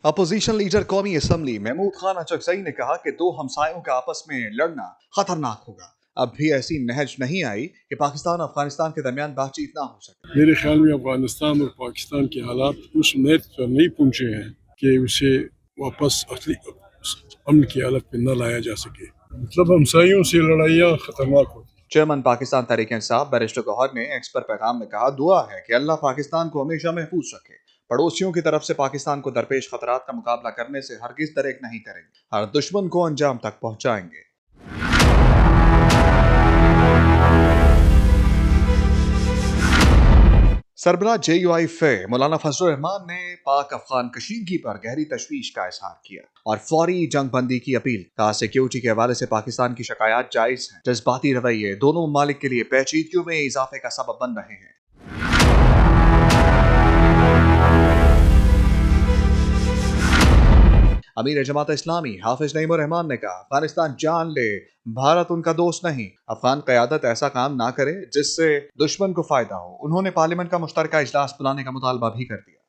Opposition leader कौमी assembly Mahmood Khan Achakzai ने कहा कि दो हमसायों का आपस में लड़ना खतरनाक होगा। अब भी ऐसी नहज नहीं आई कि पाकिस्तान अफगानिस्तान के दरमियान बातचीत ना हो सके। मेरे ख्याल में अफगानिस्तान और पाकिस्तान के हालात उस नेत पर नहीं पहुंचे हैं कि उसे वापस अमन की हालत में न लाया जा सके। मतलब हमसायों से लड़ाइयाँ खतरनाक होती। चेयरमैन पाकिस्तान तहरीक इंसाफ बैरिस्टर गौहर ने एक्स पर पैगाम में कहा, दुआ है कि अल्लाह पाकिस्तान को हमेशा महफूज रखे। पड़ोसियों की तरफ से पाकिस्तान को दरपेश खतरात का मुकाबला करने से हरगिज दरेक नहीं करेंगे, हर दुश्मन को अंजाम तक पहुंचाएंगे। सरबराह JUI फे मौलाना फजलुर रहमान ने पाक अफगान कशीदगी पर गहरी तशवीश का इजहार किया और फौरी जंग बंदी की अपील। कहा, सिक्योरिटी के हवाले से पाकिस्तान की शिकायत जायज हैं। जज्बाती रवैये दोनों ममालिक के लिए पेचीदगियों में इजाफे का सबब बन रहे हैं। अमीर जमात इस्लामी हाफिज नईमुर रहमान ने कहा, अफगानिस्तान जान ले, भारत उनका दोस्त नहीं। अफगान क़यादत ऐसा काम ना करे जिससे दुश्मन को फायदा हो। उन्होंने पार्लियामेंट का मुश्तरका इजलास बुलाने का मुतालबा भी कर दिया।